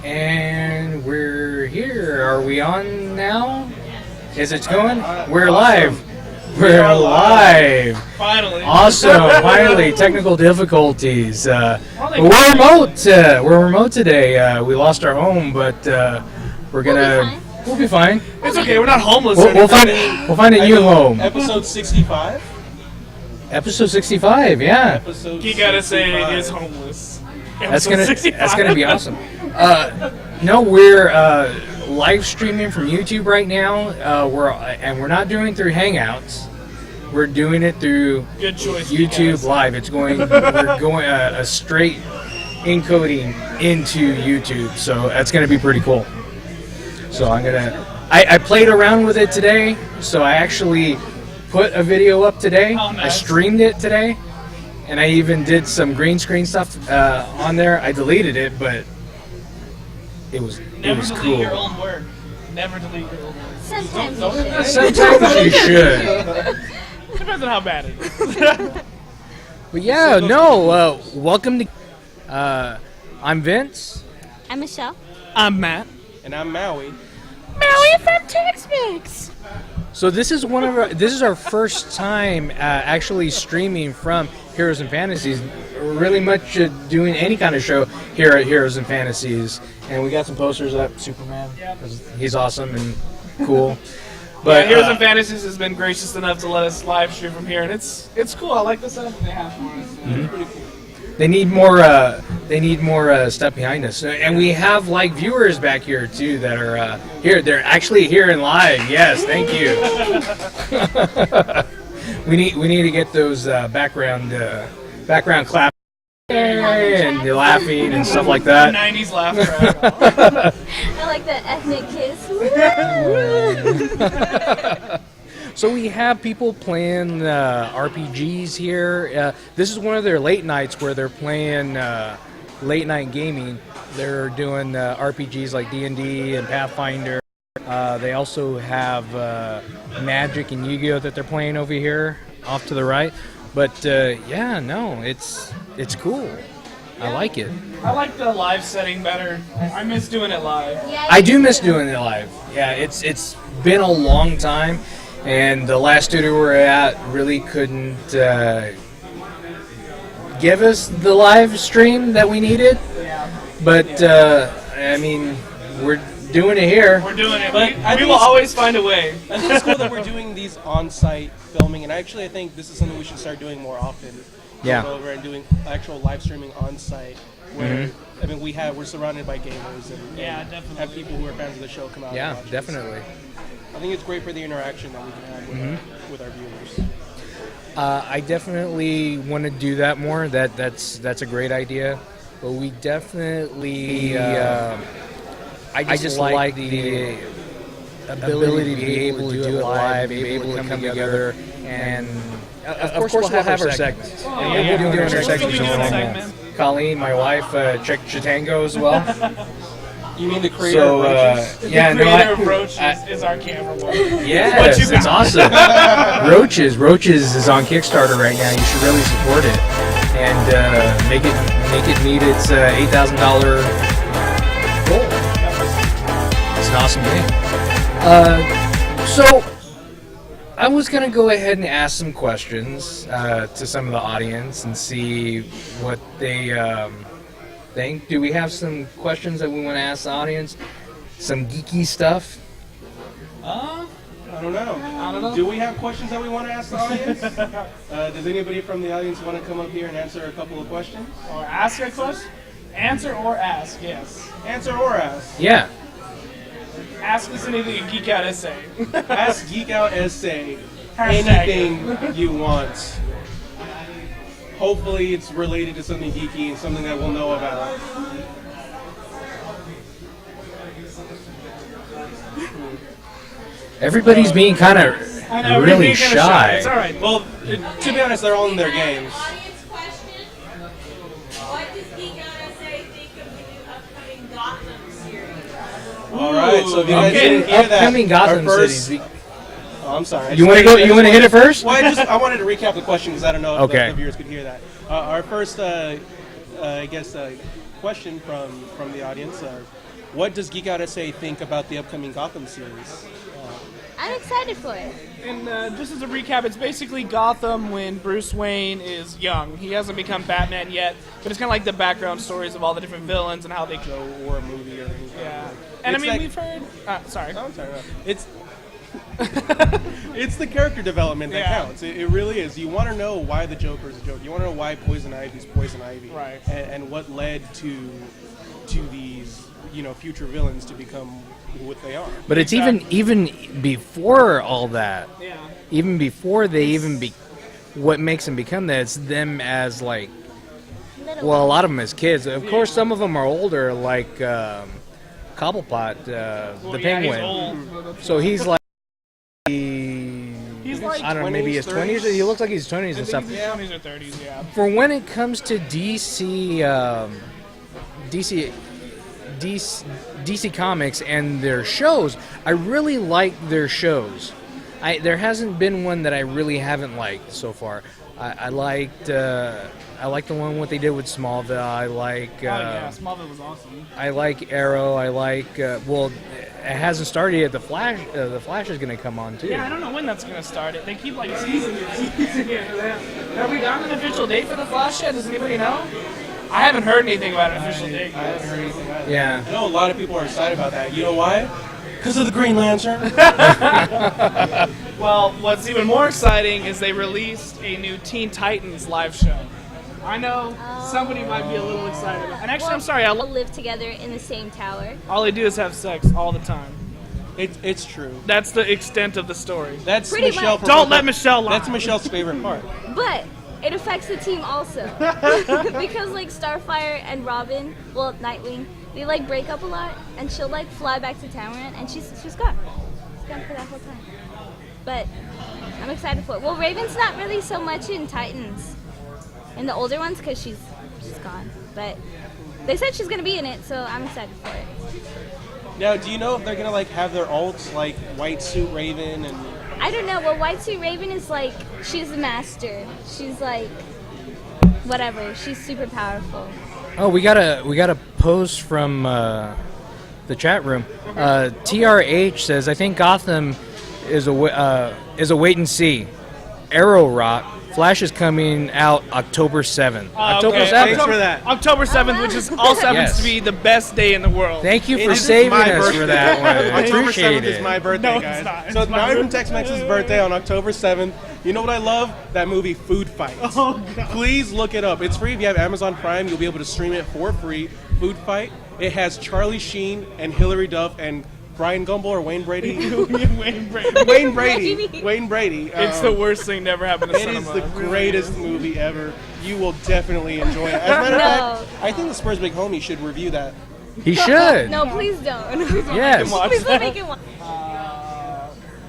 And we're here. Are we on now? Is it going? We're live. We're live. Finally. Awesome. Finally. Technical difficulties. We're remote. We're remote today. We lost our home, but we'll be fine. It's okay. We're not homeless. We'll find a new home. Episode 65. Episode 65. Yeah. You gotta say is homeless. That's gonna be awesome. No, we're live streaming from YouTube right now. We're not doing it through Hangouts. We're doing it through Good choice, YouTube Live. We're going a straight encoding into YouTube, so that's gonna be pretty cool. So I played around with it today. So I actually put a video up today. Oh, nice. I streamed it today. And I even did some green screen stuff on there. I deleted it, but it was Never cool. delete your own work. Never delete your own work. Sometimes you should. Sometimes you should. Depends on how bad it is. But yeah, no. Welcome to. I'm Vince. I'm Michelle. I'm Matt. And I'm Maui. Maui from Tex-Mex. So this is our first time actually streaming from Heroes and Fantasies. Really much doing any kind of show here at Heroes and Fantasies, and we got some posters up. Superman, he's awesome and cool. But Heroes and Fantasies has been gracious enough to let us live stream from here, and it's cool. I like the setup they have for us. It's pretty cool. They need more. Stuff behind us, and we have like viewers back here too that are here. They're actually here in live. Yes, thank you. we need to get those background claps and the laughing and stuff like that. 90s laugh track. I like the ethnic kiss. So we have people playing RPGs here. This is one of their late nights where they're playing late night gaming. They're doing RPGs like D&D and Pathfinder. They also have Magic and Yu-Gi-Oh that they're playing over here off to the right. But it's cool. I like it. I like the live setting better. I miss doing it live. I do miss doing it live. Yeah, it's been a long time. And the last studio we were at really couldn't give us the live stream that we needed. Yeah. But, I mean, we're doing it here. We're doing it. But I We think will it's- always find a way. I think it's cool that we're doing these on-site filming, and actually I think this is something we should start doing more often. Yeah. Go over and doing actual live streaming on-site, where I mean we're surrounded by gamers and Yeah, definitely. have people who are fans of the show come out. Yeah, and watch us. definitely. I think it's great for the interaction that we can have with our viewers. I definitely want to do that more. That's a great idea. But we definitely, I just like the ability to be able to do it live, be able to come together, and of course we'll have our segments. And we'll be doing our segments We'll be doing along. segments. Colleen, my wife, checked Chitango as well. You mean the creator So, of Roaches? The creator of Roach is our camera boy. Yes, it's awesome. Roaches is on Kickstarter right now. You should really support it and make it meet its $8,000 goal. It's an awesome game. So I was gonna go ahead and ask some questions to some of the audience and see what they think. Do we have some questions that we want to ask the audience? Some geeky stuff? I don't know. Do we have questions that we want to ask the audience? Does anybody from the audience want to come up here and answer a couple of questions? Or ask a question. Answer or ask, yes. Answer or ask. Yeah. Ask us anything a geek out essay. Ask Geek Out Essay Hashtag. anything you want. Hopefully it's related to something geeky and something that we'll know about. Everybody's being kind of I know, we're really being kinda shy. It's all right. Well, to be honest, they're all in their games. Audience question. What does Geek Out SA think of the new upcoming Gotham series? All right, so if you guys Okay. didn't hear that, Upcoming Gotham our first, cities. Oh, I'm sorry. You want to go? You want to hit it first? Well, I wanted to recap the question because I don't know if Okay. the viewers could hear that. Our first, question from the audience. what does Geek Out SA think about the upcoming Gotham series? I'm excited for it. And just as a recap, it's basically Gotham when Bruce Wayne is young. He hasn't become Batman yet, but it's kind of like the background stories of all the different villains and how they. Or a movie or anything. Yeah. And I It's mean, like- we've heard. Sorry. I'm sorry. No. It's it's the character development that Yeah. counts. It really is. You want to know why the Joker is a Joker. You want to know why Poison Ivy's Poison Ivy. Right. And what led to these future villains to become what they are. But it's even before all that. Yeah. Even before they even be, what makes them become that? It's them as like, Little well, a lot of them as kids. Of course, some of them are older, like Cobblepot, the Well, yeah, Penguin. He's old. So he's like, He's like I don't know, maybe his 20s. 30s. He looks like he's 20s I and think stuff. he's in his 20s or 30s, yeah. For when it comes to DC Comics and their shows, I really like their shows. There hasn't been one that I really haven't liked so far. I liked the one what they did with Smallville. I like Oh, yeah, Smallville was awesome. I like Arrow. I like well, it hasn't started yet. The Flash is going to come on too. Yeah, I don't know when that's going to start. They keep like teasing it. Have we gotten an official date for the Flash yet? Does anybody know? I haven't heard anything about an official date. I haven't heard anything about it. Yeah. I know a lot of people are excited about that. You know why? Because of the Green Lantern. Well, what's even more exciting is they released a new Teen Titans live show. I know somebody might be a little excited. And actually, I'm sorry, We'll live together in the same tower. all they do is have sex all the time. It's true. That's the extent of the story. That's Pretty Michelle. much. Don't let Michelle lie. That's Michelle's favorite part. But it affects the team also. Because like Starfire and Robin, well, Nightwing, they like break up a lot and she'll like fly back to town and she's gone. She's gone for that whole time. But I'm excited for it. Well, Raven's not really so much in Titans. In the older ones because she's gone. But they said she's gonna be in it, so I'm excited for it. Now, do you know if they're gonna like have their alts like White Suit Raven and? I don't know. Well, White Suit Raven is like she's the master. She's like whatever. She's super powerful. Oh, we got a post from the chat room. TRH says, "I think Gotham is a wait and see. Arrow Rock. Flash is coming out October 7th. October Okay. 7th. Thanks for that. October 7th, which is also happens Yes. to be the best day in the world. Thank you It for is saving my us birthday. for that one. October Appreciate 7th is my birthday, No, it's guys. not. It's So it's my not even birthday. Tex-Mex's birthday on October 7th. You know what I love? That movie, Food Fight. Oh, God. Please look it up. It's free if you have Amazon Prime. You'll be able to stream it for free. Food Fight. It has Charlie Sheen and Hilary Duff and Brian Gumble or Wayne Brady. Wayne Brady. Wayne Brady. Brady. Wayne Brady. It's the worst thing to ever happen to It cinema. is the It really greatest is. movie ever. You will definitely enjoy it. As a matter of No. fact, I think the Spurs Big Homie should review that. He should. No, please don't. Yes. Watch Please don't that. make it one.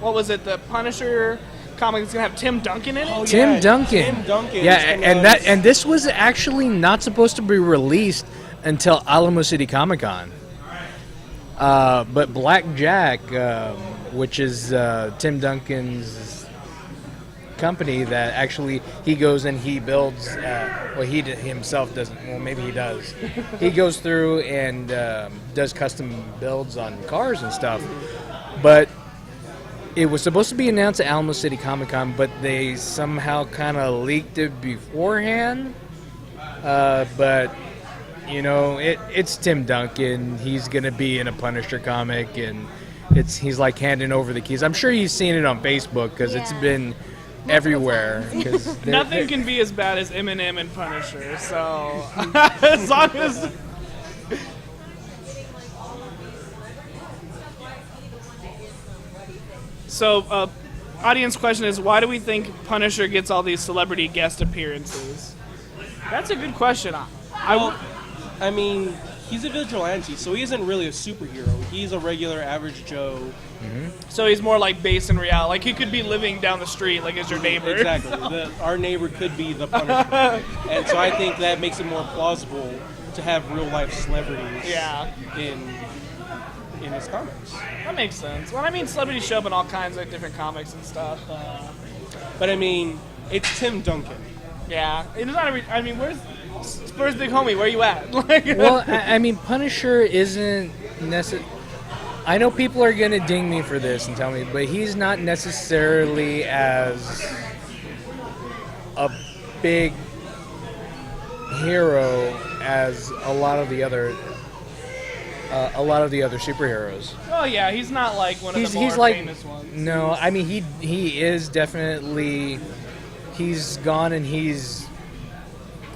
What was it? The Punisher comic is gonna have Tim Duncan in it. Oh, Tim yeah, Duncan. Tim Duncan. Yeah, is and gonna- and this was actually not supposed to be released until Alamo City Comic Con. But Black Jack, which is Tim Duncan's company, that actually he goes and he builds. Well, himself doesn't. Well, maybe he does. He goes through and does custom builds on cars and stuff. But it was supposed to be announced at Alamo City Comic Con, but they somehow kind of leaked it beforehand. But you know, it's Tim Duncan. He's gonna be in a Punisher comic, and he's like handing over the keys. I'm sure you've seen it on Facebook because it's Yeah. been everywhere. 'Cause Nothing can be as bad as Eminem and Punisher. So as long as so, audience question is, why do we think Punisher gets all these celebrity guest appearances? That's a good question. I mean, he's a vigilante, so he isn't really a superhero. He's a regular average Joe. So he's more like based in reality. Like he could be living down the street, like as your neighbor. Exactly. Our neighbor could be the Punisher. And so I think that makes it more plausible to have real life celebrities Yeah, in his comics. that makes sense. Well, I mean, celebrities show up in all kinds of different comics and stuff. But I mean, it's Tim Duncan. Yeah, it's not. I mean, where's Spurs Big Homie? Where you at? Like, well, I mean, Punisher isn't I know people are gonna ding me for this and tell me, but he's not necessarily as a big hero as a lot of the other superheroes. Oh yeah, he's not like one of the more He's like famous ones. no, I mean he is definitely he's gone and he's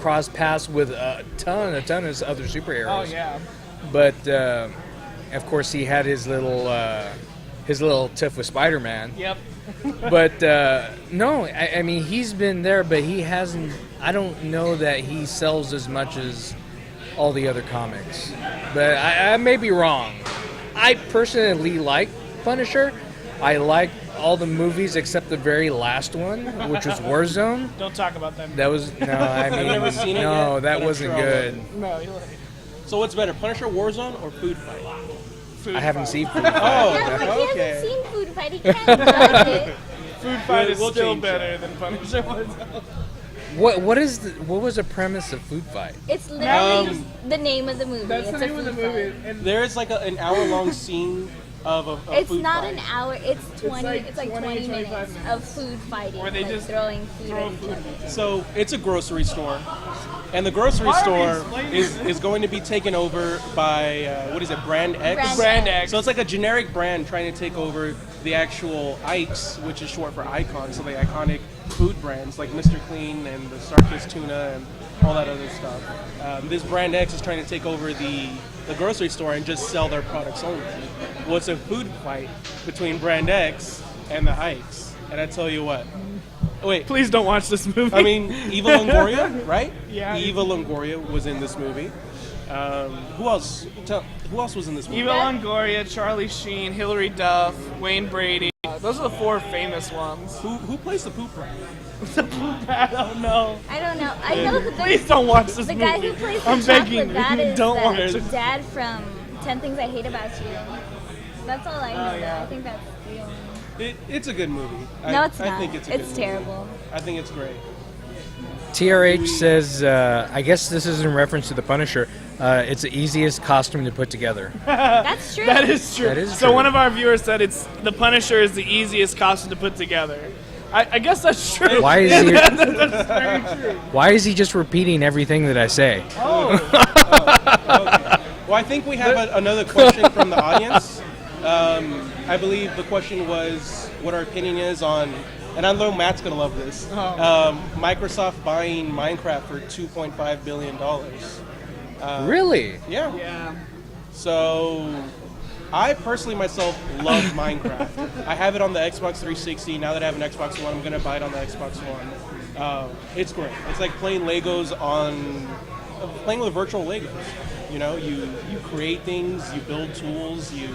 crossed paths with a ton of other superheroes. Oh yeah. But of course, he had his little tiff with Spider-Man. Yep. But no, I mean he's been there, but he hasn't. I don't know that he sells as much as all the other comics. But I may be wrong. I personally like Punisher. I like all the movies except the very last one, which was Warzone. Don't talk about them. That was no, I mean never seen it no, yet, that but I'm wasn't sure I'll good. love No, you're like So what's better, Punisher, Warzone, or Food Fight? food I haven't fight. seen Food Oh, Fight. Yeah, like he okay. hasn't seen Food Fight. He can't judge it. Food fight is We'll still change better than Punisher was. What was the premise of Food Fight? It's literally Um, the name of the movie. That's it's the a name of the food movie. fight. And There's like an hour-long scene of a It's food not fight. an hour. It's 20. like It's like 20, 20 minutes 25 minutes. of food fighting, Where they like just throwing food throw at each food. other. So it's a grocery store, and the grocery Why are we store explaining is going to be taken over by what is it, Brand X? Brand X. So it's like a generic brand trying to take over the actual Ike's, which is short for Icon, so the iconic food brands like Mr. Clean and the Starkist Tuna and all that other stuff. This Brand X is trying to take over the grocery store and just sell their products only. Well, it's a food fight between Brand X and the Ike's, and I tell you what. Wait, Please don't watch this movie. I mean, Eva Longoria, right? Yeah. Eva Longoria was in this movie. Who else? Who else was in this movie? Eva Longoria, Charlie Sheen, Hilary Duff, Wayne Brady. Those are the four famous ones. Who plays the poop rat? I don't know. I don't know. I know that Please there's don't watch this the movie. guy who plays the I'm begging chocolate. That you, is don't watch the it. dad from 10 Things I Hate About You. That's all I know. yeah. I think that's the only. It's a good movie. No, it's I not. think it's a It's good terrible. Movie. I think it's great. TRH says, I guess this is in reference to the Punisher. It's the easiest costume to put together. That's true. That is true. That is so true. one of our viewers said it's the Punisher is the easiest costume to put together. I guess that's true. Why is he? That's very true. Why is he just repeating everything that I say? Well, I think we have another question from the audience. I believe the question was what our opinion is on, and I know Matt's gonna love this. Microsoft buying Minecraft for $2.5 billion. Really? Yeah. Yeah. So, I personally myself love Minecraft. I have it on the Xbox 360. Now that I have an Xbox One, I'm gonna buy it on the Xbox One. It's great. It's like playing playing with virtual Legos. You know, you create things, you build tools, you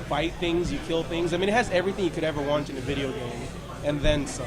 fight things, you kill things. I mean, it has everything you could ever want in a video game, and then some.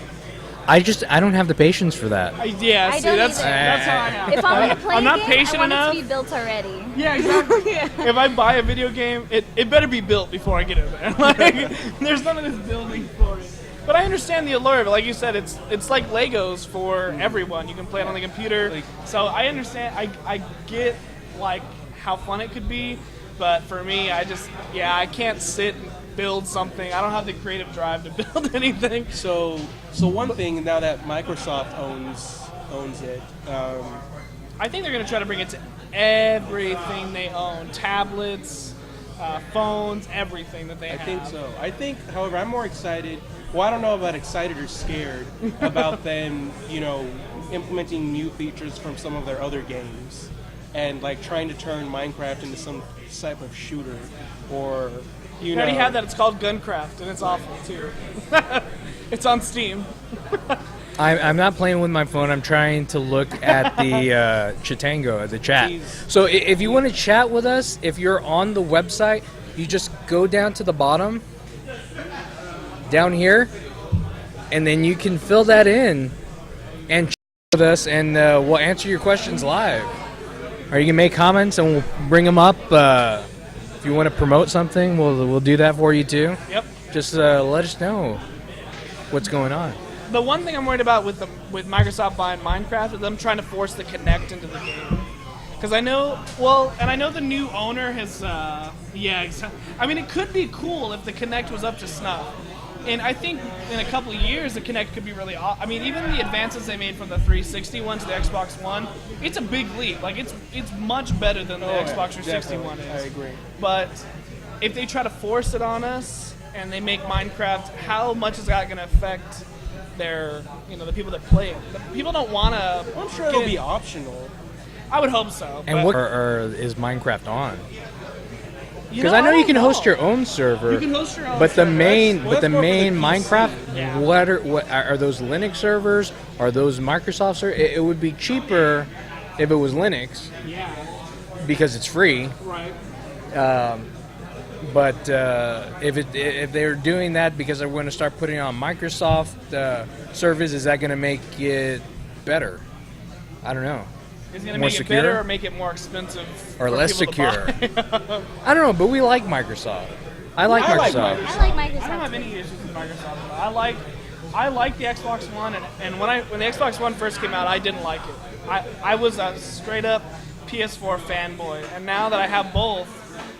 I don't have the patience for that. Yeah, I see, don't that's either. how I am. If I'm gonna play I'm not a game, patient I want enough. it to be built already. Yeah, exactly. If I buy a video game, it better be built before I get in there. Like, there's none of this building for it. But I understand the allure of it. Like you said, it's like Legos for everyone. You can play it on the computer. So I understand. I get like how fun it could be, but for me, I can't sit and build something. I don't have the creative drive to build anything. So one thing now that Microsoft owns it, I think they're going to try to bring it to everything they own. Tablets, phones, everything that they have. I think so. I think, however, I'm more excited. Well, I don't know about excited or scared about them, implementing new features from some of their other games, and like trying to turn Minecraft into some type of shooter, or We already have that. It's called Guncraft, and it's awful too. It's on Steam. I'm not playing with my phone. I'm trying to look at the Chitango, the chat. Jeez. So if you want to chat with us, if you're on the website, you just go down to the bottom, down here, and then you can fill that in and chat with us, and we'll answer your questions live. Or you can make comments, and we'll bring them up. If you want to promote something, we'll do that for you too. Yep. Just let us know what's going on. The one thing I'm worried about with Microsoft buying Minecraft is them trying to force the Kinect into the game. Because I know, well, and I know the new owner has, yeah, exactly. I mean, it could be cool if the Kinect was up to snuff. And I think in a couple of years, the Kinect could be really I mean, even the advances they made from the 360 one to the Xbox One, it's a big leap. Like, it's much better than the Xbox 360 one is. I agree. But if they try to force it on us and they make Minecraft, how much is that going to affect their, the people that play it? The people don't want to. I'm sure it'll be optional. I would hope so. And but- what is Minecraft on? You Because I know you don't can host your own server. You can host your own But the server. main, Well, but the that's more for the main PC. Minecraft, Yeah. what are those Linux servers? Are those Microsoft servers? It would be cheaper if it was Linux Yeah, because it's free. right. But if they're doing that because they're going to start putting on Microsoft servers, is that going to make it better? I don't know. Is it going to More make secure? it better or make it more expensive? Or for less people to secure. buy? I don't know, but we like Microsoft. I like I like Microsoft. I like I don't Microsoft. have any issues with Microsoft. I like the Xbox One, and when the Xbox One first came out, I didn't like it. I was a straight up PS4 fanboy, and now that I have both,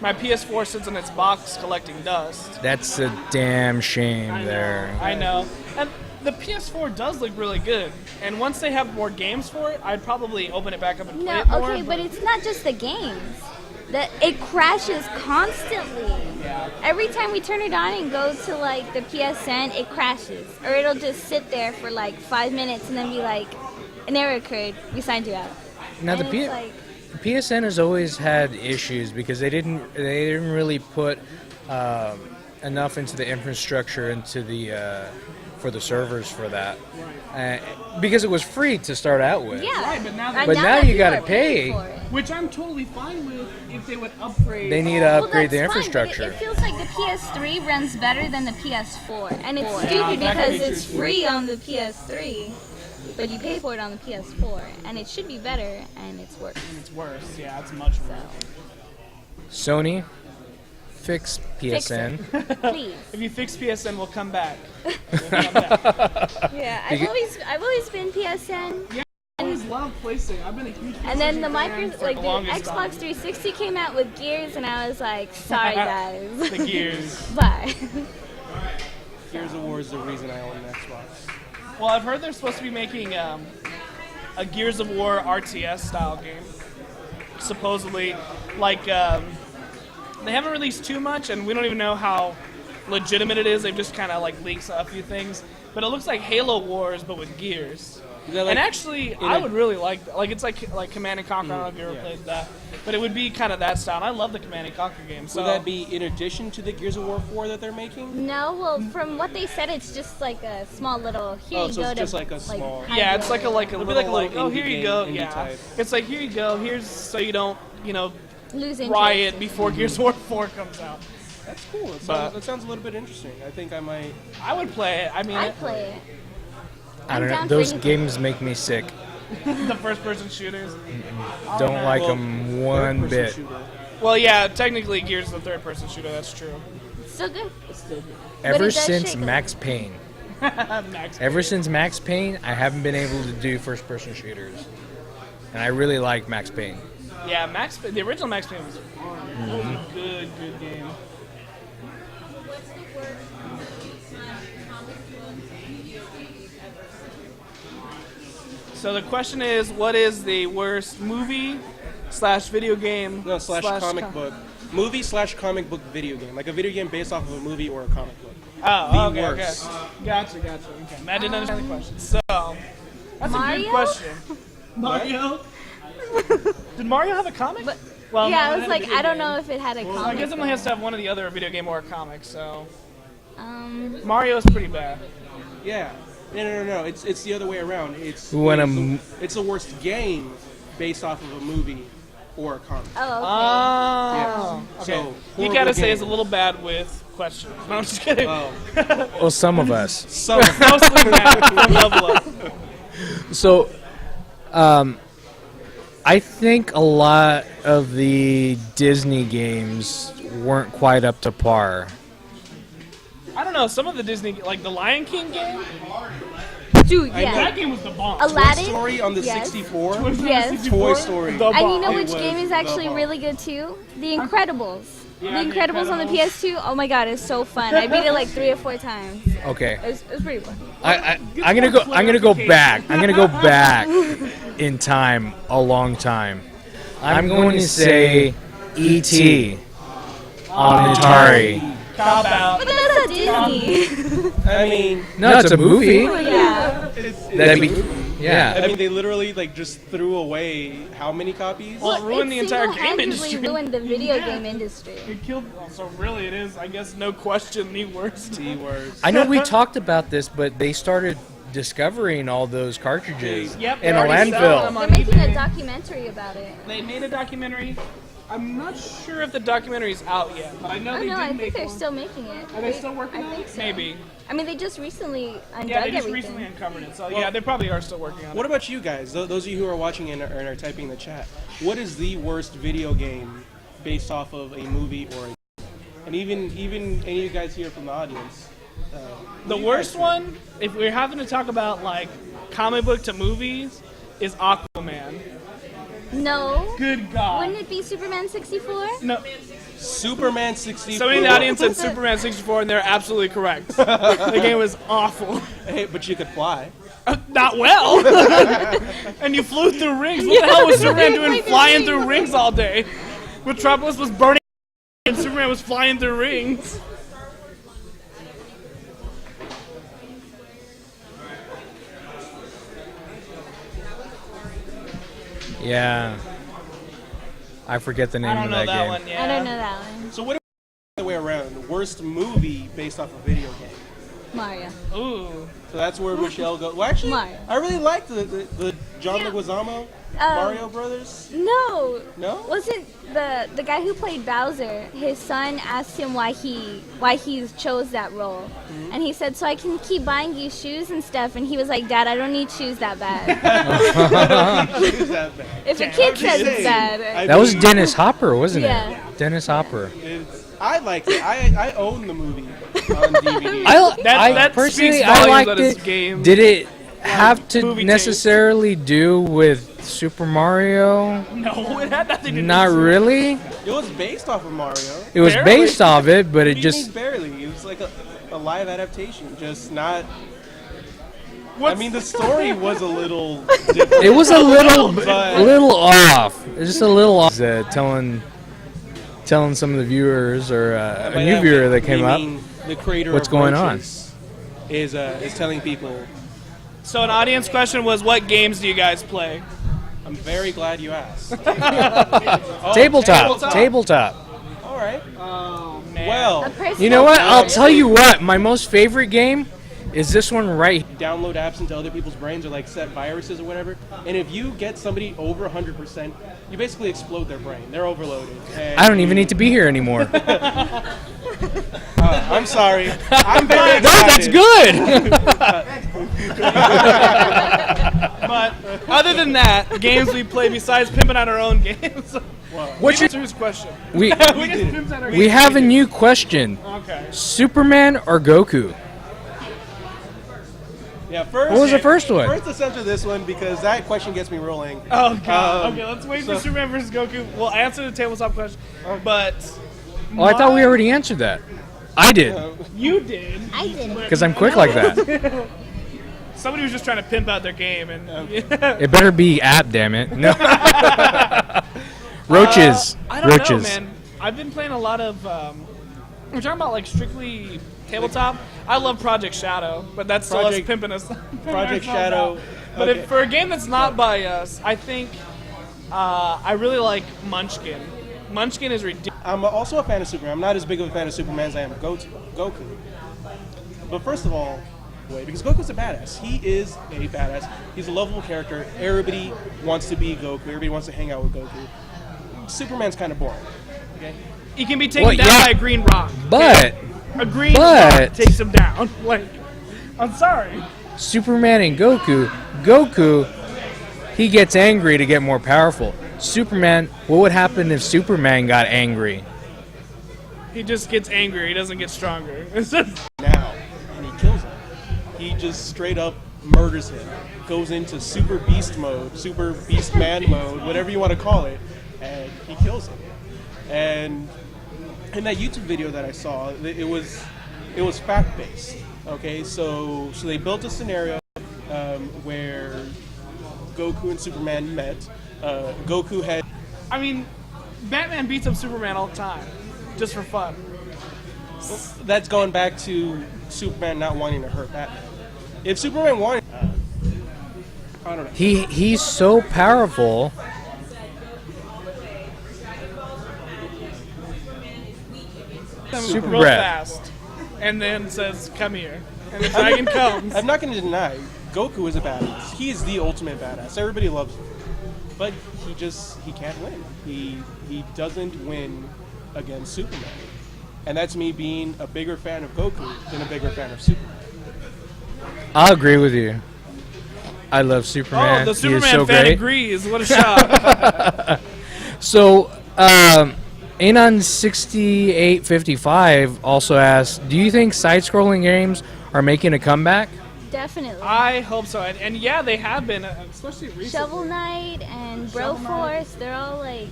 my PS4 sits in its box collecting dust. That's a damn shame there. I know. And the PS4 does look really good. And once they have more games for it, I'd probably open it back up and play No, it more. okay, but it's not just the games. It crashes constantly. Yeah. Every time we turn it on and go to like the PSN, it crashes. Or it'll just sit there for like 5 minutes and then be like, an error occurred, we signed you out. Now And the it's like, PSN has always had issues because they didn't really put enough into the infrastructure into the for the servers for that because it was free to start out with. yeah. Right, but now And But now that you people gotta are paying pay. for it. Which I'm totally fine with if they would upgrade. They need to Well, upgrade the that's fine, but infrastructure. it feels like the PS3 runs better than the PS4. And it's Yeah, stupid that could because be it's true. free on the PS3, but you pay for it on the PS4. And it should be better, and it's worse. It's worse. Yeah, it's much worse. Sony, fix Fix PSN. it, please. If you fix PSN, we'll come back. We'll come back. Yeah, Because- I've always been PSN. I always loved PlayStation. I've been a huge And then the PlayStation fan for like the the longest Xbox time. 360 came out with Gears, and I was like, sorry guys, The Gears. bye. Gears of War is the reason I own an Xbox. Well, I've heard they're supposed to be making a Gears of War RTS style game. Supposedly, like they haven't released too much, and we don't even know how legitimate it is. They've just kind of like leaked a few things, but it looks like Halo Wars but with Gears. Is that like And actually, in I a- would really like that. Like it's like Command and Conquer. I don't know if you ever yeah. played that, but it would be kind of that style. And I love the Command and Conquer games. So Would that be in addition to the Gears of War 4 that they're making? No, well, from what they said, it's just like a small little. Here Oh, you so go it's to just like a small- yeah, it's like a It'll be little like a like, little oh, here indie you go. game, indie Yeah, type. it's like here you go. Here's so you don't lose interest. riot before Gears of War 4 comes out. That's cool. But- That sounds a little bit interesting. I think I might. I would play it. I mean, I'd play it. I don't know. down for Those anything. games make me sick. the first-person shooters. Don't know. like Well, them one third-person bit. shooter. Well, yeah, technically Gears is a third-person shooter. That's true. Still good. Ever it does since shake a Max Payne. Max. Ever since Max Payne, I haven't been able to do first-person shooters, and I really like Max Payne. Yeah, the original Max Payne was fun. That was a good game. So the question is, what is the worst movie / video game No, slash comic book. Movie / comic book video game. Like a video game based off of a movie or a comic book. Oh, The okay, worst. okay. Gotcha. Okay, Matt didn't understand the question. So that's a Mario? good question. Mario? Did Mario have a comic? But- Well, yeah, no, I it was had a like, video I don't game. know if it had a So I comic. guess it only has to have one of the other video game or a comic. So Um, Mario's pretty bad. Yeah. No. It's the other way around. We want It's the worst game based off of a movie or a comic. oh, okay. Oh, Yeah. okay. So, You horrible gotta say game. it's a little bad with questions. No, I'm just kidding. Oh, Well, some of us. some Mostly Matt from Level Up. So, I think a lot of the Disney games weren't quite up to par. I don't know. Some of the Disney, like the Lion King game. Dude, I yeah. know. That game was the bomb. Aladdin. Toy Story on the Yes. 64. Yes. Toy Story. The And you know bomb. which was game is the actually bomb. really good too? The Incredibles. Yeah, the The Incredibles on the Incredibles. PS2. Oh my god, it's so fun. I beat it like 3 or 4 times. Okay. It was pretty fun. I'm gonna go. I'm gonna go back. I'm gonna go back in time, a long time. I'm going to say E.T. on Atari. Cop out. But that's a Disney. I mean, No, it's a movie. Yeah. That'd be, yeah. I mean, they literally like just threw away how many copies? Well, it ruined the entire game single-handedly industry. ruined the video game industry. It killed. Well, so really, it is. I guess no question the worst. The worst. I know we talked about this, but they started discovering all those cartridges Yep, in a they already sell them landfill. on They're making eBay. a documentary about it. They made a documentary. I'm not sure if the documentary's out yet, but I know Oh they no, did I make think they're one. still making it. Are they still working I on think it? so. Maybe. I mean, they just recently undug Yeah, they just everything. recently uncovered it, so Well- yeah, they probably are still working on What it. about you guys? Those of you who are watching and are typing in the chat, what is the worst video game based off of a movie or a... And even any of you guys here from the audience. The what do you worst guys one, if we're having to talk about like comic book to movies, is Aquaman. No. Good God. Wouldn't it be Superman 64? No. think? Superman 64. Somebody in the audience said Superman 64, and they're absolutely correct. The game was awful. Hey, but you could fly. Not well. And you flew through rings. What the hell was Superman doing Like the flying ring. through rings all day? Metropolis was burning and Superman was flying through rings. Yeah. I forget the name I don't of know that that game. one yet. I don't know that one. So what if the other way around? Worst movie based off a video game. Mario. Ooh. So that's where Michelle goes. Well, actually, Mario. I really liked the John Leguizamo Mario Brothers. No. No? Wasn't the guy who played Bowser? His son asked him why he chose that role, Mm-hmm. and he said, "So I can keep buying you shoes and stuff." And he was like, "Dad, I don't need shoes that bad. Is that bad? If a kid says Hey, it's bad." I That was mean, Dennis Hopper, wasn't Yeah. it? Dennis Hopper. I liked it. I own the movie on DVD. That personally, speaks I volumes liked that it's it. game. Did it have to movie taste. necessarily do with Super Mario? No, it had nothing to do Not with really. It was based off of Mario. It was Barely. based off it, but it What do you just mean barely. It was like a live adaptation, just not. What's- I mean, the story was a little different. it was a little But- little off. It's just a little off. Telling some of the viewers or a By new that, viewer that we came up. mean the creator what's of going on. Roaches is telling people. So an audience question was, what games do you guys play? I'm very glad you asked. Oh, Tabletop. All right. Oh man. Well, A personal You know what? I'll favorite. tell you what. My most favorite game is this one right. download apps into other people's brains or like set viruses or whatever. And if you get somebody over 100%, you basically explode their brain. They're overloaded. And I don't even need to be here anymore. I'm sorry. I'm very No, that's excited. good. But other than that, games we play besides pimping out our own games. What's your, Answer his question. we We just pimped out our we games. have a new question. Okay. Superman or Goku? Yeah, first. What was the first one? First, let's answer this one because that question gets me rolling. Oh god. Um, Okay, let's wait so- for Superman versus Goku. We'll answer the tabletop question. But Oh, I thought we already answered that. I did, you did. I didn't. because I'm quick like that. Somebody was just trying to pimp out their game, and It better be app, damn it. No. Roaches. I don't Roaches. know, man. I've been playing a lot of. We're talking about like strictly tabletop. I love Project Shadow, but that's still us Project- pimping us. Project ourselves Shadow. out. But Okay. for a game that's not by us, I think I really like Munchkin. Munchkin is ridiculous. I'm also a fan of Superman. I'm not as big of a fan of Superman as I am of Goku. But first of all, wait, because Goku's a badass. He is a badass. He's a lovable character. Everybody wants to be Goku. Everybody wants to hang out with Goku. Superman's kind of boring. Okay. He can be taken Well, down yeah. by a green rock. But A green But- rock takes him down. Like, I'm sorry. Superman and Goku, he gets angry to get more powerful. Superman, what would happen if Superman got angry? He just gets angry. He doesn't get stronger. It's just Now, and he kills him. He just straight up murders him, goes into Super Beast mode, Super Beast Man mode, whatever you want to call it, and he kills him. And in that YouTube video that I saw, it was fact based. Okay, so they built a scenario where Goku and Superman met. Goku had. I mean, Batman beats up Superman all the time, just for fun. That's going back to Superman not wanting to hurt Batman. If Superman wanted, I don't know. He's so powerful. Super real Brad. fast, and then says, "Come here," and the dragon comes. I'm not going to deny Goku is a badass. He is the ultimate badass. Everybody loves him, but he can't win. He doesn't win against Superman, and that's me being a bigger fan of Goku than a bigger fan of Superman. I'll agree with you. I love Superman. Oh, the He is Superman so fan great. agrees. What a shock! So, Anon6855 also asked, do you think side-scrolling games are making a comeback? Definitely. I hope so, and yeah, they have been, especially recently. Shovel Knight and Shovel Knight. Broforce, they're all side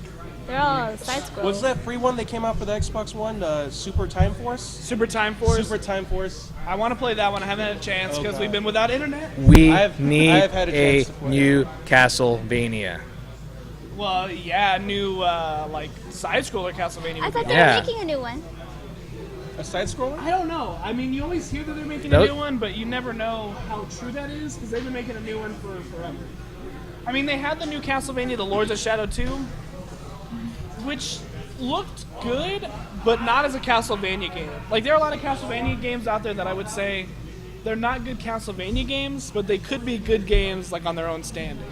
scrolling. What's that free one that came out for the Xbox One? Super Time Force. Super Time Force. Super Time Force. I want to play that one. I haven't had a chance because God. we've been without internet. We I've need had a a chance to play new Castlevania. Well, yeah, new like side-scroller Castlevania. I would thought be they Yeah. were making a new one. A side scroller? I don't know. I mean, you always hear that they're making Nope. a new one, but you never know how true that is because they've been making a new one for forever. I mean, they had the new Castlevania, The Lords of Shadow 2, which looked good, but not as a Castlevania game. Like, there are a lot of Castlevania games out there that I would say they're not good Castlevania games, but they could be good games, like, on their own standing.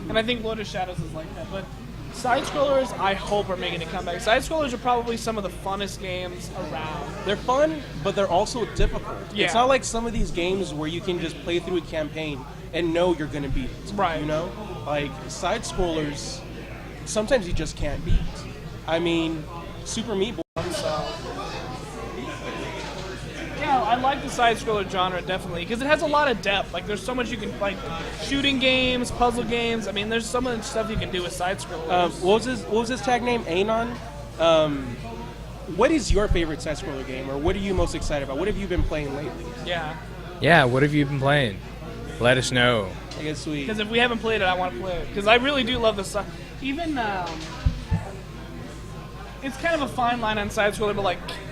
And I think Lord of Shadows is like that. But side-scrollers, I hope, are making a comeback. Side-scrollers are probably some of the funnest games around. They're fun, but they're also difficult. Yeah. It's not like some of these games where you can just play through a campaign and know you're going to beat it. Right. You know? Like, side scrollers, sometimes you just can't beat. I mean, Super Meat Boy. Yeah, I like the side-scroller genre, definitely, because it has a lot of depth. Like, there's so much you can, like, shooting games, puzzle games. I mean, there's so much stuff you can do with side-scrollers. What was his tag name? Anon? What is your favorite side scroller game, or what are you most excited about? What have you been playing lately? Yeah. Yeah, what have you been playing? Let us know. I guess we. Because if we haven't played it, I want to play it. Because I really do love the side. Even it's kind of a fine line on side scroller, but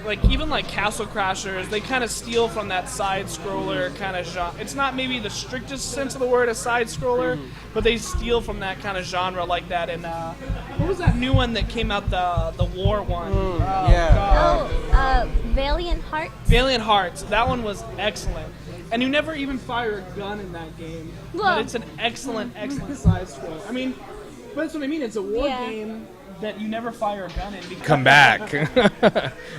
like even like Castle Crashers, they kind of steal from that side scroller kind of genre. It's not maybe the strictest sense of the word a side scroller, but they steal from that kind of genre like that. And what was that new one that came out, the war one? yeah. God. Valiant Hearts. Valiant Hearts. That one was excellent. And you never even fire a gun in that game. Whoa. But it's an excellent, excellent side scroll. I mean, but that's what I mean. It's a war Yeah. game that you never fire a gun in. Because Come back.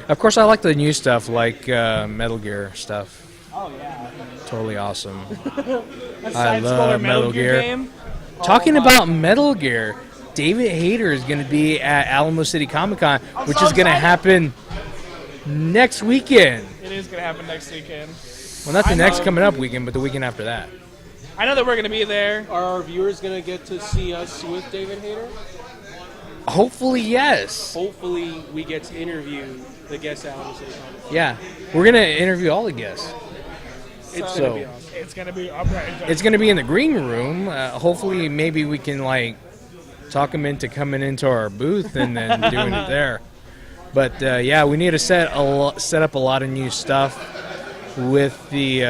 Of course, I like the new stuff, like Metal Gear stuff. Oh, yeah. Totally awesome. A I side love scroller Metal Metal Gear Gear. game. Talking Oh my- about Metal Gear, David Hayter is going to be at Alamo City Comic Con, which so is going to excited. happen next weekend. It is going to happen next weekend. Well, not the I next know. coming up weekend, but the weekend after that. I know that we're going to be there. Are our viewers going to get to see us with David Hayter? Hopefully, yes. Hopefully, we get to interview the guests at Alamo City Comic Con. Yeah, we're going to interview all the guests. It's So- going to be awesome. It's going to be upright. It's going to be in the green room. Hopefully, maybe we can like talk them into coming into our booth and then doing it there. But yeah, we need to set up a lot of new stuff with the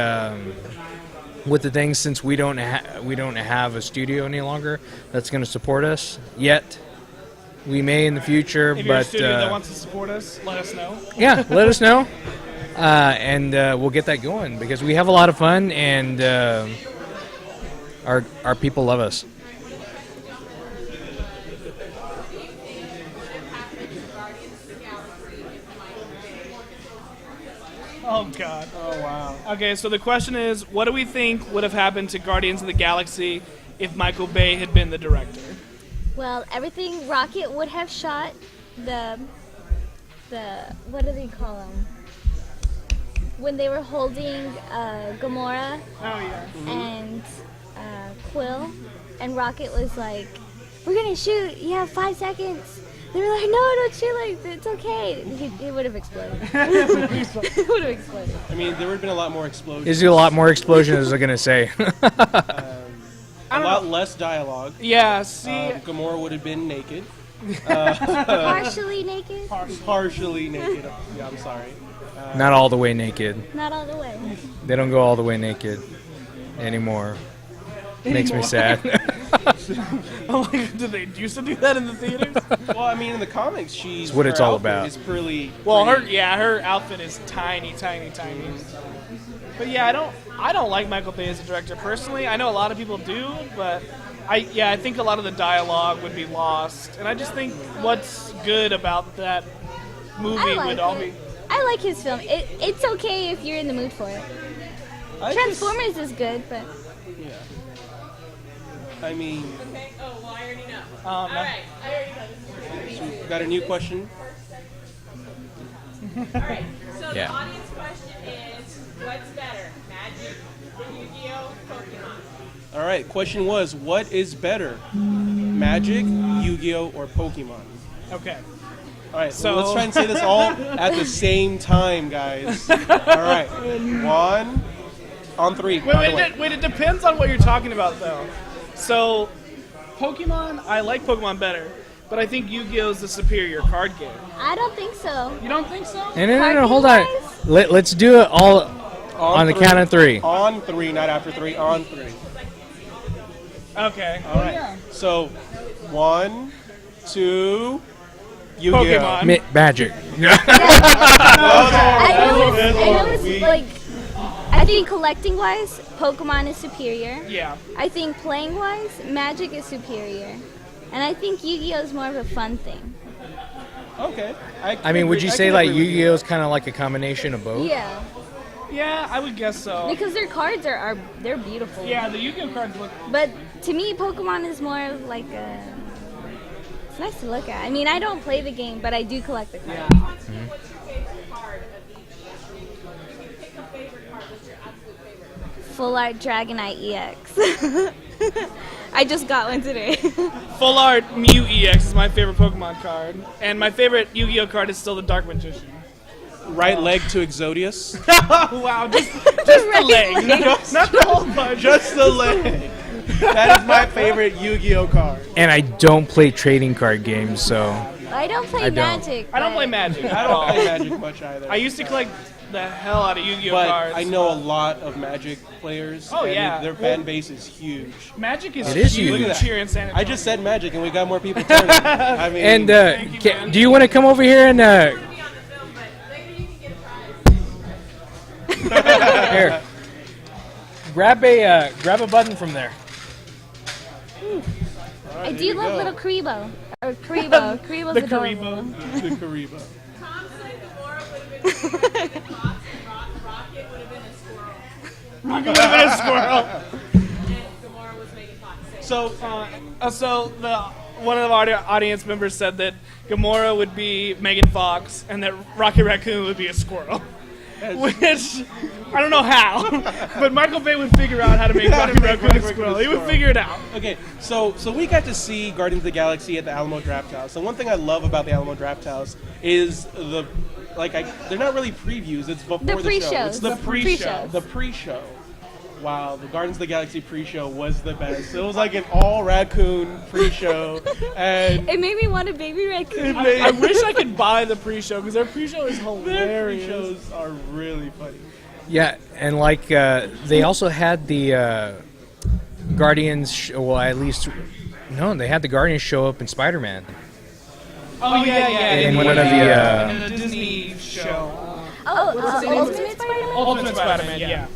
things, since we don't have a studio any longer that's going to support us yet. We may in the future, If you're a but studio that wants to support us, let us know. yeah, let us know, and we'll get that going because we have a lot of fun, and our people love us. Oh, God. Oh, wow. Okay, so the question is, what do we think would have happened to Guardians of the Galaxy if Michael Bay had been the director? Well, everything Rocket would have shot, the what do they call them? when they were holding Gamora Oh yeah. and Quill, and Rocket was like, "We're gonna shoot. You have 5 seconds." They were like, "No, don't shoot. Like, it's okay." He would have exploded. It would have exploded. I mean, there would have been a lot more explosions. Is it a lot more explosions? I was gonna say. A lot less dialogue. Yeah. See. Gamora would have been naked. Partially naked. Partially naked. Yeah, I'm sorry. Not all the way naked. Not all the way. They don't go all the way naked anymore. Makes me sad. Oh, like, do they used to do that in the theaters? Well, I mean, in the comics, she's It's what it's her all outfit about. Is pretty. Well, pretty- her outfit is tiny. But yeah, I don't like Michael Bay as a director personally. I know a lot of people do, but I think a lot of the dialogue would be lost, and I just think what's good about that movie I like would all it. be. I like his film. It's okay if you're in the mood for it. I just- Transformers is good, but Yeah. I mean, Okay. Oh, well, I already know. No. All right. I already know this. we got a new question. All right. So Yeah. the audience question is, what's better, Magic, Yu-Gi-Oh, Pokemon? All right. Question was, what is better, Magic, Yu-Gi-Oh, or Pokemon? Okay. All right. So So- let's try and say this all at the same time, guys. All right. 1, on 3. by the way. Wait, it depends on what you're talking about, though. So, Pokemon, I like Pokemon better, but I think Yu-Gi-Oh is the superior card game. I don't think so. You don't think so? No, hold on. Let's do it all on the 3. count of 3. On 3, not after 3. On 3. Okay. All right. So, 1, 2, Yu-Gi-Oh. Pokemon. Magic. I know it's like, I think collecting wise, Pokemon is superior. Yeah. I think playing wise, Magic is superior. And I think Yu-Gi-Oh is more of a fun thing. Okay. I mean, would you I say can like agree with you. Yu-Gi-Oh is kind of like a combination of both? Yeah. Yeah, I would guess so. Because their cards are they're beautiful. Yeah, the Yu-Gi-Oh cards look. But to me, Pokemon is more of like a. It's nice to look at. I mean, I don't play the game, but I do collect the cards. What's your favorite card of each? If you can pick a favorite card, what's your absolute favorite? Full Art Dragonite EX. I just got one today. Full Art Mew EX is my favorite Pokemon card, and my favorite Yu-Gi-Oh card is still the Dark Magician. Right leg to Exodius. Wow, just the leg, not the whole card. Just the leg. That is my favorite Yu-Gi-Oh card. And I don't play trading card games, so I don't play I don't. Magic. I don't but- play Magic. I at don't all. play Magic much either. I used to collect the hell out of Yu-Gi-Oh but cards. I know a lot of Magic players. Oh, and yeah. their fan base is huge. Magic is It is huge huge. here in San Antonio. I just said Magic, and we got more people turning. I mean, and you, man. do you want to come over here and Be on the film, but maybe you can get a prize. here grab a button from there? I do love little Karibo. Or Karibo. Karibo's The adorable. Karibo. the Karibo. Tom said Gamora would have been Megan Fox, and Rocket would have been a squirrel. Rocket would have been a squirrel. And Gamora was Megan Fox. So one of our audience members said that Gamora would be Megan Fox and that Rocket Raccoon would be a squirrel. Which I don't know how, but Michael Bay would figure out how to make Rocket Raccoon a squirrel. He would figure it out. Okay, so we got to see Guardians of the Galaxy at the Alamo Draft House. And one thing I love about the Alamo Draft House is they're not really previews. It's before the show. pre-shows. It's the The pre-show. pre-shows. The pre-show. Wow, the Guardians of the Galaxy pre-show was the best. It was like an all raccoon pre-show, and It made me want a baby raccoon. I wish I could buy the pre-show because their pre-show is their hilarious. pre-shows are really funny. Yeah, and like they also had the Guardians. Well, at least no, they had the Guardians show up in Spider-Man. Oh yeah. In one of the, in the Disney show, Ultimate Spider-Man? Ultimate Spider-Man. Yeah.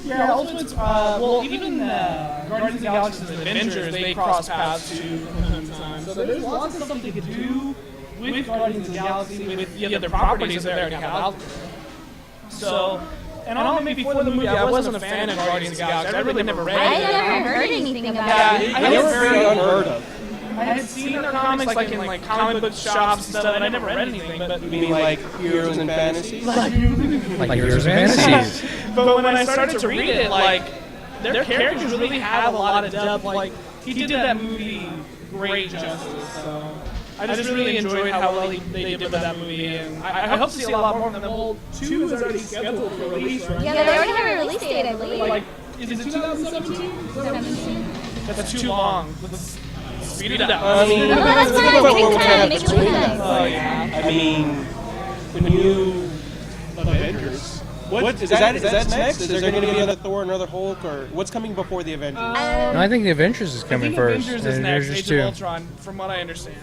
Yeah, Ultimate. Well, even Guardians of the Galaxy and Avengers, they cross paths too sometimes. So there's lots of stuff they could do with Guardians of the Galaxy, with the other properties that they already have out there. So, and I maybe before the movie, I wasn't a fan of Guardians of the Galaxy. I really never read I it. never heard anything about Yeah, it. I It's never very very unheard of. had seen their comics like in like comic book shops and stuff, and I never read anything. But You mean like Heroes and Fantasies? Like Heroes and Fantasies. But when I started to read it, like their characters really have a lot of depth. Like he did that movie great justice. So I just really enjoyed how well they did with that movie, and I hope to see a lot more from them. Well, 2 is already scheduled for release, right? Yeah, they already have a release date, I believe. Like, is it 2017? That's too long. Let's speed it up. I mean, No, that's let's fine. think about Take what we're gonna time, have make it between nice. them. Oh yeah. I mean, the new Avengers. What is that next? Is there going to be another Thor, another Hulk, or what's coming before the Avengers? No, I think the Avengers is I coming think first. Avengers is and next. Avengers Age 2. of Ultron, from what I understand.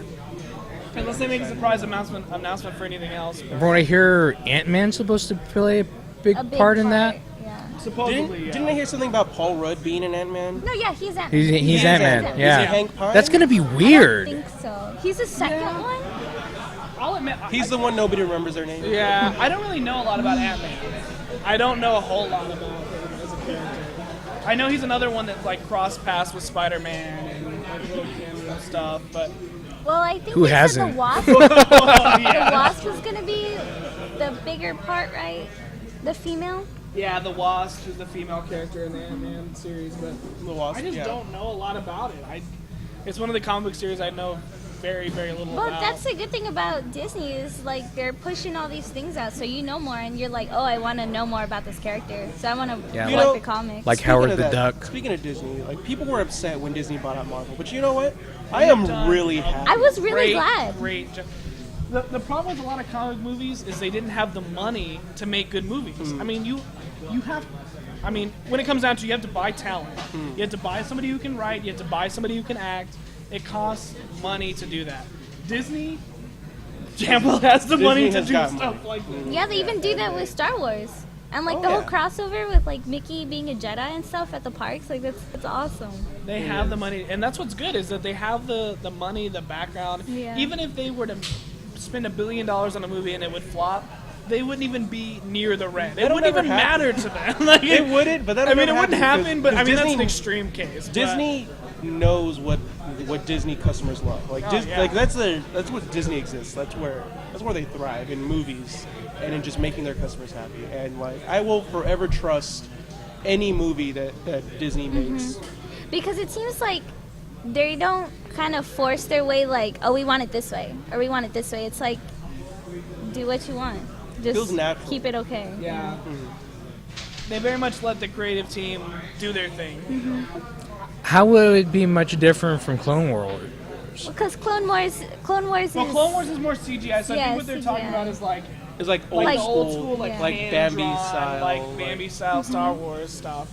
Unless they make a surprise announcement for anything else. From what I hear, Ant-Man's supposed to play a big A big part in that. Yeah. Supposedly, Didn't I hear something about Paul Rudd being an Ant-Man? No, yeah, he's Ant. He's Ant-Man. Is he Yeah, Hank Pym? that's gonna be I weird. think so. He's the second one? I'll admit, He's the one nobody remembers their name. yeah, I don't really know a lot about Ant-Man. I don't know a whole lot about him as a character. I know he's another one that like crossed paths with Spider-Man and like, Logan and stuff, but Well, I think Who they said hasn't? the Wasp. oh, The yeah. Wasp was gonna be the bigger part, right? The female. Yeah, the Wasp is the female character in the Ant-Man series, but The Wasp, I just yeah. don't know a lot about it. It's one of the comic book series I know very, very little Well, about. that's the good thing about Disney is like they're pushing all these things out, so you know more, and you're like, oh, I want to know more about this character, so I want to Yeah, read like- the comics. Like Speaking Howard of the that, Duck. Speaking of Disney, like people were upset when Disney bought out Marvel, but you know what? I am really happy. I was really great, glad. Great. The problem with a lot of comic movies is they didn't have the money to make good movies. I mean, you have. I mean, when it comes down to, you have to buy talent. You have to buy somebody who can write. You have to buy somebody who can act. It costs money to do that. Disney, Campbell has the money to has do got stuff money. like this. Yeah, they even do that with Star Wars. And like Oh, the whole yeah. crossover with like Mickey being a Jedi and stuff at the parks, like that's awesome. They have the money, and that's what's good is that they have the money, the background. Yeah. Even if they were to spend $1 billion on a movie and it would flop, they wouldn't even be near the rent. It That'll wouldn't never even happen. matter to them. Like, It wouldn't, but that'll I mean, it never wouldn't happen, happen, but 'cause I mean that's Disney- an extreme case. but- Disney knows what Disney customers love. Like, yeah. like that's what Disney exists. That's where they thrive in movies and in just making their customers happy. And like, I will forever trust any movie that Disney makes. Because it seems like they don't kind of force their way like, oh, we want it this way or we want it this way. It's like, do what you want. Just Feels natural. keep it okay. Yeah. They very much let the creative team do their thing. How would it be much different from Clone Wars? Because Clone Wars is Well, Clone Wars is more CGI, so I Yeah, think what they're talking CGI. about is like It's like old the school, old school, like, yeah. like hand-drawn, Bambi style, like Bambi style Star Wars stuff.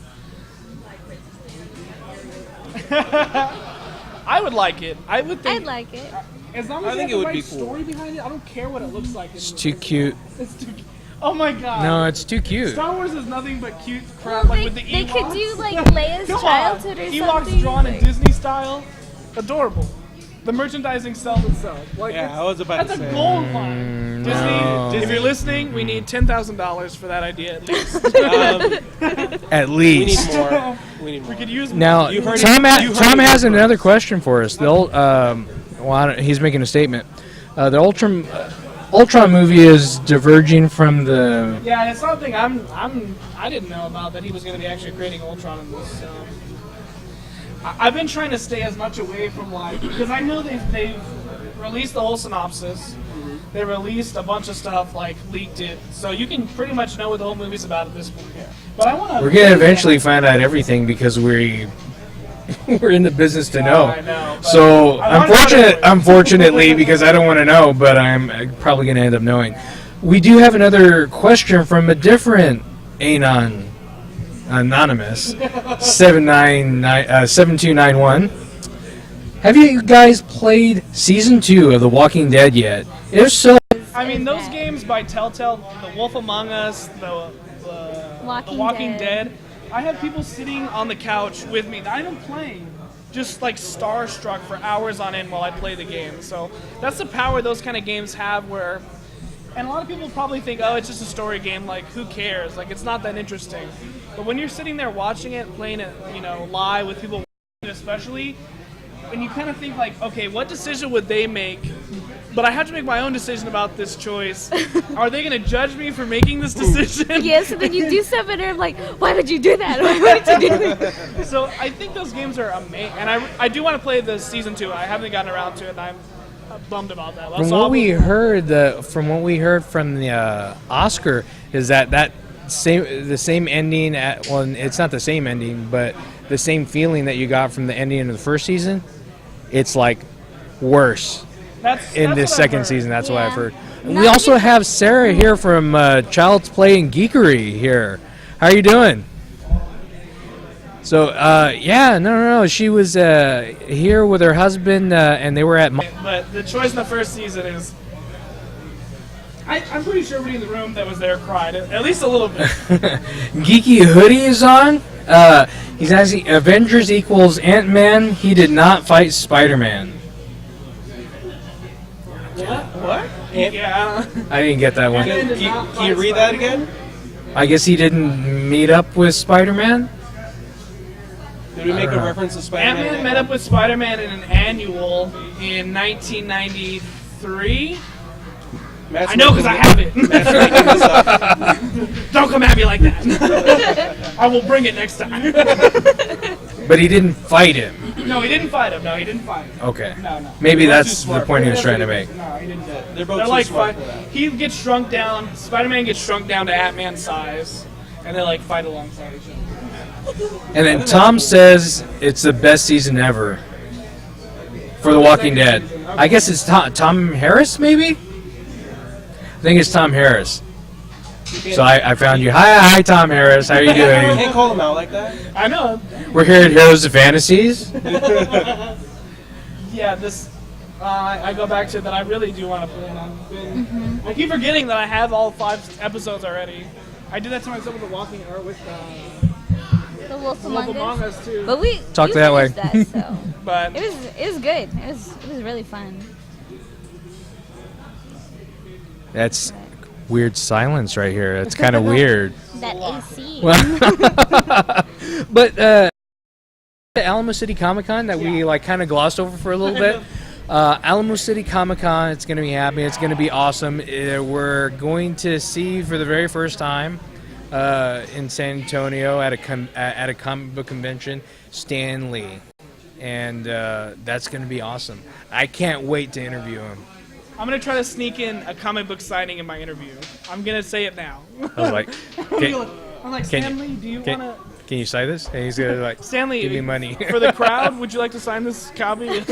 I would like it. I would think. I'd like it. As long I as think you it have would the be right cool. story behind it, I don't care what it looks like. It's too cute. It's too. Oh my god. No, it's too cute. Star Wars is nothing but cute crap, Well, like with the they Ewoks. could do like Leia's Come childhood on. or Ewoks something. drawn in like- Disney style, adorable. The merchandising sells itself. Like, Yeah, it's- I was about that's to a say. gold mine. Disney, no. if you're listening, we need $10,000 for that idea at least. At We need least. more. We need we more. could use Now, You heard Tom, it- you heard Tom it has here another first. question for us. The old, well, he's making a statement. The Ultron movie is diverging from the. Yeah, it's something I didn't know about that he was going to be actually creating Ultron in this. So. I've been trying to stay as much away from like because I know they've released the whole synopsis. They released a bunch of stuff like leaked it, so you can pretty much know what the whole movie's about at this point. But I want to. We're gonna eventually find out everything because we're in the business to know. I know, but So I wanna know anyway. unfortunately, because I don't want to know, but I'm probably gonna end up knowing. We do have another question from a different Anon anonymous 7291. Have you guys played season 2 of The Walking Dead yet? If so, I mean, those games by Telltale, The Wolf Among Us, the Walking Walking Dead. Dead. I have people sitting on the couch with me that I'm playing, just like starstruck for hours on end while I play the game. So that's the power those kind of games have. Where, and a lot of people probably think, oh, it's just a story game. Like, who cares? Like, it's not that interesting. But when you're sitting there watching it, playing it, live with people, especially. and you kind of think like, okay, what decision would they make? But I have to make my own decision about this choice. Are they going to judge me for making this decision? Yes, and then you do stuff and I'm like, why would you do that? Why would you do that? So I think those games are amazing, and I do want to play the season 2. I haven't gotten around to it, and I'm bummed about that. From what we heard, from the Oscar is that the same ending. Well, it's not the same ending, but the same feeling that you got from the ending of the first season. It's like worse that's in what this I've second heard. season. That's what I've heard. And Not we also because- have Sarah here from Child's Play and Geekery here. How are you doing? So no. She was here with her husband, and they were at. But the choice in the first season is. I'm pretty sure everybody in the room that was there cried, at least a little bit. Geeky Hoodie is on. He's asking Avengers equals Ant-Man. He did not fight Spider-Man. What? Yeah. I didn't get that one. Can you read that again? I guess he didn't meet up with Spider-Man. Did we make a know. reference to Spider-Man? Ant-Man met up with Spider-Man in an annual in 1993. Matt's I know because I have it. Matt's making this up. Don't come at me like that. I will bring it next time. But he didn't fight him. No, he didn't fight him. Okay. No. Maybe They're that's too the smart point for he was that. trying to make. No, he didn't. They're both They're too like smart fight. for that. He gets shrunk down. Spider-Man gets shrunk down to Ant-Man size, and they like fight alongside each other. And then Tom says it's the best season ever for The Walking Dead. I guess it's Tom Harris, maybe? I think it's Tom Harris. So I found you. Hi, Tom Harris. How are you You doing? can't call him out like that. I know. We're here at Heroes of Fantasies. Yeah, this. I go back to that. I really do want to play it. I keep forgetting that I have all 5 episodes already. I did that to myself with The Walking or with The Wolf Wolf Among Among Us. Us too. But we Talk you that way. finished That, so. But It was good. It was really fun. That's weird silence right here. That's kind of weird. That AC. But Alamo City Comic Con that we like kind of glossed over for a little bit. Alamo City Comic Con, it's going to be happening. It's going to be awesome. We're going to see for the very first time in San Antonio at a comic book convention Stan Lee, and that's going to be awesome. I can't wait to interview him. I'm gonna try to sneak in a comic book signing in my interview. I'm gonna say it now. I was like, I'm like, Can- Stanley, do you can, wanna? can you sign this? And he's gonna like, Stanley, give me money. for the crowd. Would you like to sign this copy? I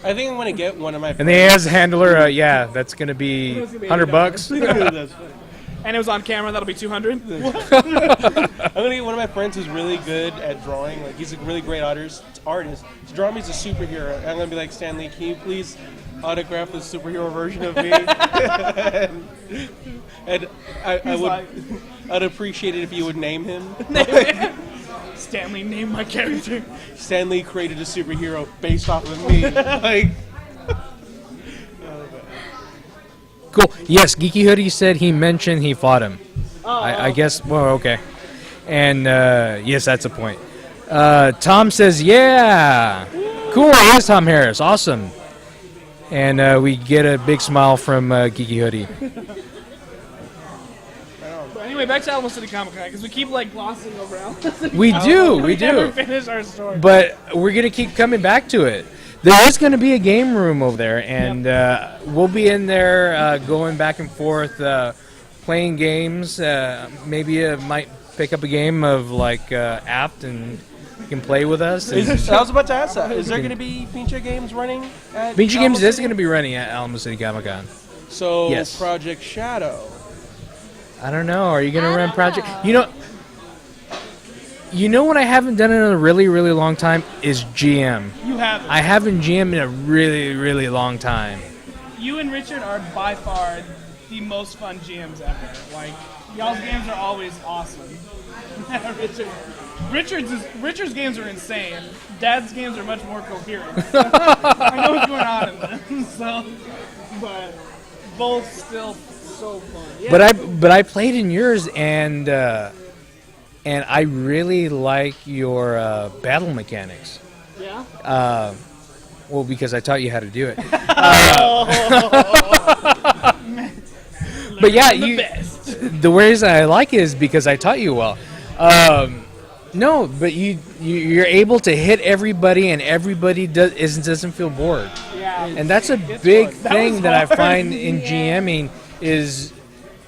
think I'm gonna get one of my. And then he has a handler. Yeah, that's gonna be $100. That's funny. And it was on camera. That'll be 200. I'm gonna get one of my friends who's really good at drawing. Like he's a really great artist to draw me as a superhero. And I'm gonna be like, Stanley, can you please autograph the superhero version of me? and I would, like- I'd appreciate it if you would name him. Stanley, name my character. Stanley created a superhero based off of me. Like, Cool. Yes, Geeky Hoodie said he mentioned he fought him. I guess. Well, okay. And yes, that's a point. Tom says, "Yeah, cool." Yes, Tom Harris, awesome. And we get a big smile from Geeky Hoodie. But anyway, back to Alamo City Comic Con because we keep like glossing over Alamo City. We do, we We never do. finish our story. But we're gonna keep coming back to it. There is going to be a game room over there, and we'll be in there going back and forth, playing games. Maybe might pick up a game of like Apt, and you can play with us. I was about to ask that. Is there going to be Pincha games running at Beachy Alamo Games is City? going to be running at Alamo City Comic Con. So Yes. Project Shadow. I don't know. Are you going to I run don't Project? know. You know what I haven't done in a really, really long time is GM. you have it. I haven't GM in a really, really long time. You and Richard are by far the most fun GMs ever. Like y'all's games are always awesome. Richard's games are insane. Dad's games are much more coherent. I know what's going on in them. So, but both still so fun. Yeah. But I played in yours, and I really like your battle mechanics. Yeah. Well, because I taught you how to do it. But yeah, the ways I like it is because I taught you well. No, but you're able to hit everybody, and everybody doesn't feel bored. Yeah. And that's a big thing that I find in GMing is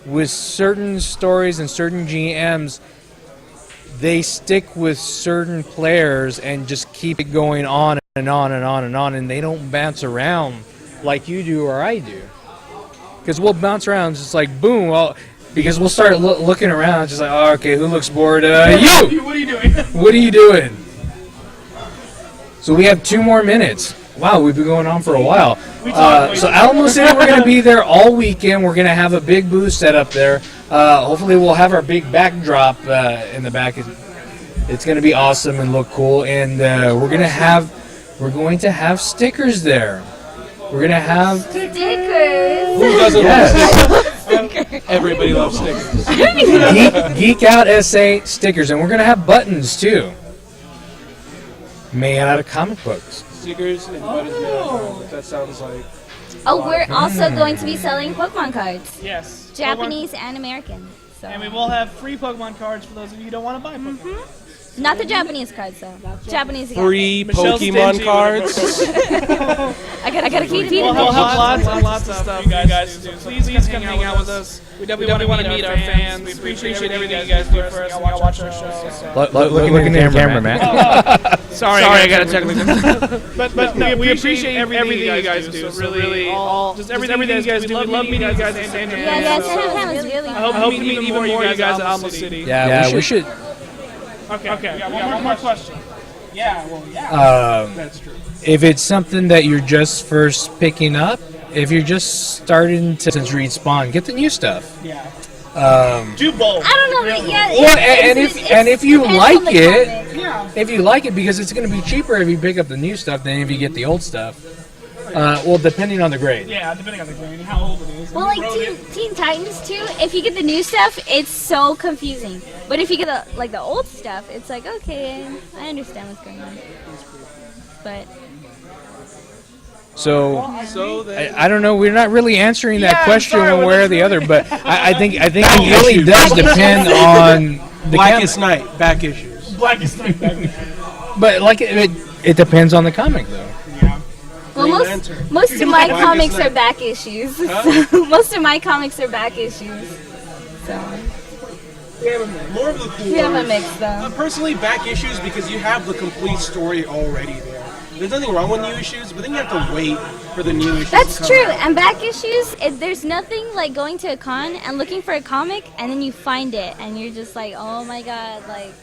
with certain stories and certain GMs, they stick with certain players and just keep it going on and on and on and on, and they don't bounce around like you do or I do. Because we'll bounce around just like boom, well, because we'll start looking around just like, oh, okay, who looks bored? You! What are you doing? What are you doing? So we have 2 more minutes. Wow, we've been going on for a while. So Alamo City, we're going to be there all weekend. We're going to have a big booth set up there. Hopefully we'll have our big backdrop in the back. It's going to be awesome and look cool. And we're going to have stickers there. We're going to have Stickers. Who doesn't Yes. love stickers? Everybody loves stickers. Geek Out SA stickers, and we're going to have buttons too. Made out of comic books. Stickers and buttons. That sounds like. Oh, we're also going to be selling Pokemon cards, Yes. Japanese and American. So. And we will have free Pokemon cards for those of you who don't want to buy Pokemon. Not the Japanese cards though. Japanese. again. Free Michelle's Pokemon stingy cards. I gotta keep it. We'll have lots and lots of stuff for you guys to do. So please come hang out with us. We definitely want to meet our fans. We appreciate everything you guys do for us. Y'all watch our show. So. Looking at the camera, man. Sorry, I got to technically. But no, we appreciate everything you guys do. So really, just everything you guys do. We love meeting you guys. Yeah, Sam was really. I hope to meet even more you guys at Alamo City. Yeah, we should. Okay. One more question. Yeah. That's true. If it's something that you're just first picking up, if you're just starting to read Spawn, get the new stuff. Yeah. Do both. I don't know. Really? Yeah. Well, and if you depends like on the it, comic. if you like it, because it's going to be cheaper if you pick up the new stuff than if you get the old stuff. Well, depending on the grade. Yeah, depending on the grade and how old it is. Well, like Teen Titans too. If you get the new stuff, it's so confusing. But if you get the old stuff, it's like okay, I understand what's going on. But So then I don't know. We're not really answering that Yeah, I'm question sorry, one well, way or that's the other, but I think it Back really issues. does depend on the Blackest comic. Night, back issues. Blackest Night. But like it depends on the comic though. well, Green Lantern. most of my Blackest comics Night. are back issues. Huh? So, most of my comics are back issues. So More of the cool we have a ones. mix though. Personally, back issues because you have the complete story already there. There's nothing wrong with new issues, but then you have to wait for the new issues. That's to come true. out. And back issues, there's nothing like going to a con and looking for a comic and then you find it and you're just like, oh my god, like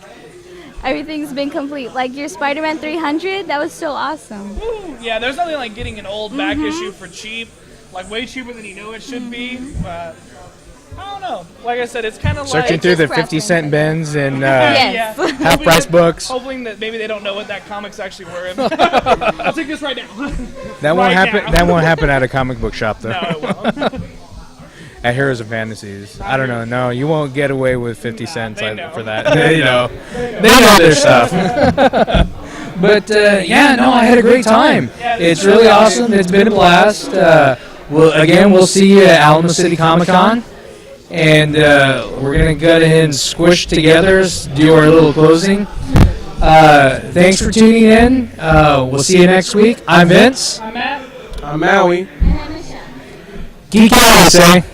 everything's been complete. Like your Spider-Man 300, that was so awesome. Yeah, there's nothing like getting an old back issue for cheap, like way cheaper than you know it should be. But I don't know. Like I said, it's kind of Searching like through the just 50-cent bins and Yes. half price books. hoping that maybe they don't know what that comic's actually worth. I'll take this right now. That won't Right happen. now. That won't happen at a comic book shop though. No, it won't. At Heroes of Fantasies, I don't know. No, you won't get away with 50 cents they know. for that. They know their stuff. But yeah, no, I had a great time. It's really awesome. It's been a blast. We'll see you at Alamo City Comic Con, and we're gonna go ahead and squish together, do our little closing. Thanks for tuning in. We'll see you next week. I'm Vince. I'm Matt. I'm Maui. Geek out, say.